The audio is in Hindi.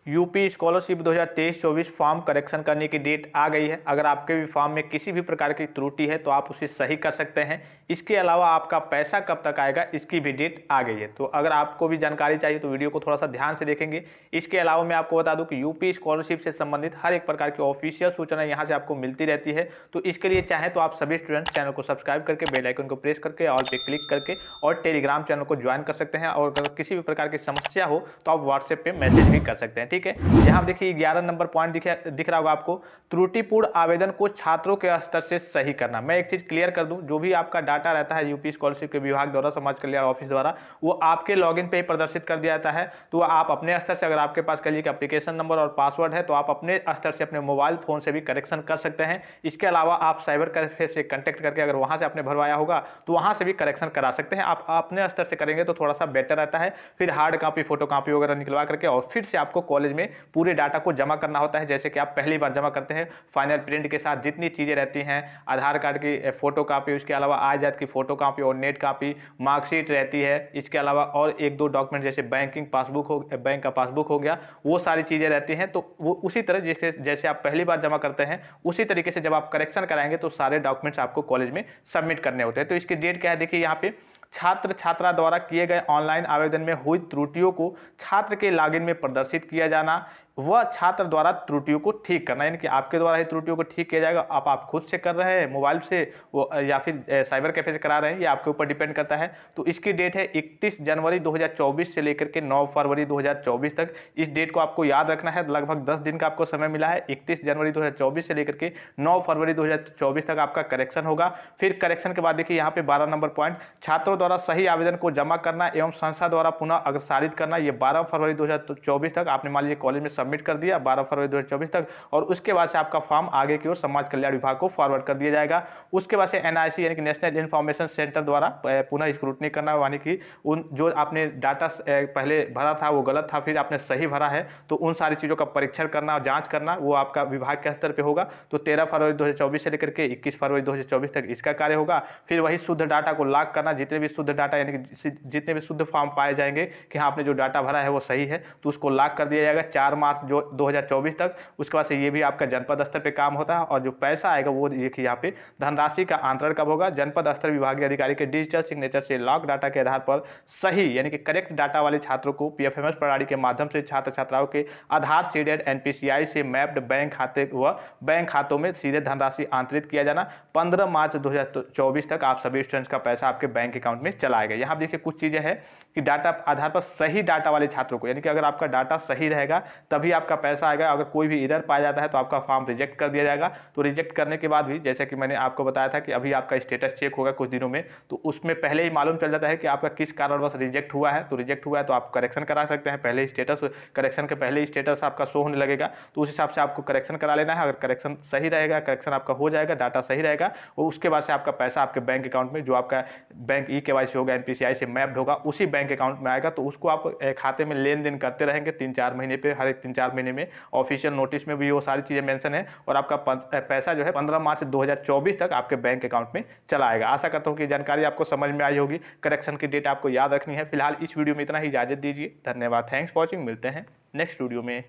यूपी स्कॉलरशिप 2023-24 फॉर्म करेक्शन करने की डेट आ गई है। अगर आपके भी फॉर्म में किसी भी प्रकार की त्रुटि है तो आप उसे सही कर सकते हैं। इसके अलावा आपका पैसा कब तक आएगा इसकी भी डेट आ गई है। तो अगर आपको भी जानकारी चाहिए तो वीडियो को थोड़ा सा ध्यान से देखेंगे। इसके अलावा मैं आपको बता दूं कि यूपी स्कॉलरशिप से संबंधित हर एक प्रकार की ऑफिशियल सूचना यहाँ से आपको मिलती रहती है। तो इसके लिए चाहे तो आप सभी स्टूडेंट्स चैनल को सब्सक्राइब करके बेल आइकन को प्रेस करके ऑल पे क्लिक करके और टेलीग्राम चैनल को ज्वाइन कर सकते हैं। और अगर किसी भी प्रकार की समस्या हो तो आप व्हाट्सएप पे मैसेज भी कर सकते हैं। ठीक है, यहाँ देखिए 11 नंबर पॉइंट दिख रहा होगा आपको, त्रुटिपूर्ण आवेदन को छात्रों के स्तर से सही करना। मैं एक चीज क्लियर कर दूं, जो भी आपका डाटा रहता है यूपी स्कॉलरशिप के विभाग द्वारा, समाज कल्याण ऑफिस द्वारा, वो आपके लॉगिन पे ही प्रदर्शित कर दिया जाता है। तो आप अपने स्तर से, अगर आपके पास कह लीजिए एप्लीकेशन नंबर और पासवर्ड है, तो आप अपने स्तर से अपने मोबाइल फोन से भी करेक्शन कर सकते हैं। इसके अलावा आप साइबर कैफे से कंटेक्ट करके अगर वहां से आपने भरवाया होगा तो वहां से भी करेक्शन करा सकते हैं। आप अपने स्तर से करेंगे तो थोड़ा सा बेटर रहता है। फिर हार्ड कॉपी, फोटो कॉपी वगैरह निकलवा करके और फिर से आपको कॉलेज में पूरे डाटा को जमा करना होता है। जैसे कि आप पहली बार जमा करते हैं, फाइनल प्रिंट के साथ जितनी चीजें रहती हैं, आधार कार्ड की फोटो कॉपी, उसके अलावा आजाद की फोटो कॉपी और नेट कॉपी, मार्कशीट रहती है, इसके अलावा और एक दो डॉक्यूमेंट जैसे बैंकिंग पासबुक हो, बैंक का पासबुक हो गया, वो सारी चीजें रहती हैं। तो वो उसी तरह जैसे आप पहली बार जमा करते हैं उसी तरीके से जब आप करेक्शन कराएंगे तो सारे डॉक्यूमेंट्स आपको कॉलेज में सबमिट करने होते हैं। तो इसकी डेट क्या है, देखिए यहाँ पे, छात्र छात्रा द्वारा किए गए ऑनलाइन आवेदन में हुई त्रुटियों को छात्र के लॉगिन में प्रदर्शित किया जाना, वह छात्र द्वारा त्रुटियों को ठीक करना, यानी कि आपके द्वारा ही त्रुटियों को ठीक किया जाएगा। आप खुद से कर रहे हैं मोबाइल से वो, या फिर साइबर कैफे से करा रहे हैं, ये आपके ऊपर डिपेंड करता है। तो इसकी डेट है 31 जनवरी 2024 से लेकर के 9 फरवरी 2024 तक। इस डेट को आपको याद रखना है। लगभग 10 दिन का आपको समय मिला है। 31 जनवरी 2024 से लेकर के 9 फरवरी 2024 तक आपका करेक्शन होगा। फिर करेक्शन के बाद देखिए यहाँ पे 12 नंबर पॉइंट, छात्रों द्वारा सही आवेदन को जमा करना एवं संस्था द्वारा पुनः अग्रसारित करना। ये 12 फरवरी 2024 तक आपने मान लीजिए कॉलेज में सबमिट कर दिया 12 फरवरी 2024 तक, और उसके बाद से आपका फॉर्म आगे की ओर समाज कल्याण विभाग को फॉरवर्ड कर दिया जाएगा। उसके बाद से एनआईसी यानी कि नेशनल इंफॉर्मेशन सेंटर द्वारा पुनः स्क्रूटनी करना, यानी कि उन जो आपने डाटा पहले भरा था वो गलत था, फिर आपने सही भरा है, तो उन सारी चीज़ों का परीक्षण करना और जांच करना वो आपका विभाग के स्तर पर होगा। तो 13 फरवरी 2024 से लेकर के 21 फरवरी 2024 तक इसका कार्य होगा। फिर वही शुद्ध डाटा को लॉक करना, जितने भी शुद्ध डाटा यानी कि जितने भी शुद्ध फॉर्म पाए जाएंगे कि हाँ आपने जो डाटा भरा है वो सही है, तो उसको लॉक कर दिया जाएगा 4 मार्च 2024 तक। उसके बाद से ये भी आपका जनपद स्तर पे काम होता है। और जो पैसा आएगा वो देखिए यहाँ पे धनराशि का आंतरण कब होगा, जनपद स्तर विभागीय अधिकारी के डिजिटल सिग्नेचर से लॉक डाटा के आधार पर सही यानी कि करेक्ट डाटा वाले छात्रों को पीएफएमएस प्रणाली के माध्यम से छात्र छात्राओं के आधार सीडेड एनपीसीआई से मैप्ड बैंक खाते व बैंक खातों में सीधे धनराशि आंतरित किया जाना। 15 मार्च 2024 तक आप सभी स्टूडेंट्स का पैसा आपके बैंक अकाउंट में चला आएगा। यहाँ देखिए कुछ चीजें हैं कि डाटा आधार पर सही डाटा वाले छात्रों को, यानी कि अगर आपका डाटा सही रहेगा तभी आपका पैसा आएगा। अगर कोई भी एरर पाया जाता है तो आपका फॉर्म रिजेक्ट कर दिया जाएगा। तो रिजेक्ट करने के बाद भी, जैसे कि मैंने आपको बताया था कि अभी आपका स्टेटस चेक होगा कुछ दिनों में, तो उसमें पहले ही मालूम चल जाता है कि आपका किस कारणवश रिजेक्ट हुआ है। तो रिजेक्ट हुआ है तो आप करेक्शन करा सकते हैं। पहले स्टेटस, करेक्शन के पहले ही स्टेटस आपका शो होने लगेगा, तो उस हिसाब से आपको करेक्शन करा लेना है। अगर करेक्शन सही रहेगा, करेक्शन आपका हो जाएगा, डाटा सही रहेगा, और उसके बाद से आपका पैसा आपके बैंक अकाउंट में, जो आपका बैंक ई-केवाईसी होगा, एनपीसीआई से मैप्ड होगा, उसी बैंक अकाउंट में आएगा। तो उसको आप खाते में लेन देन करते रहेंगे 3-4 महीने पे, हर एक 3-4 महीने में। ऑफिशियल नोटिस में भी वो सारी चीजें मेंशन है, और आपका पैसा जो है 15 मार्च 2024 तक आपके बैंक अकाउंट में चला आएगा। आशा करता हूं कि जानकारी आपको समझ में आई होगी। करेक्शन की डेट आपको याद रखनी है। फिलहाल इस वीडियो में इतना ही, इजाजत दीजिए। धन्यवाद, थैंक्स फॉर वॉचिंग। मिलते हैं नेक्स्ट वीडियो में।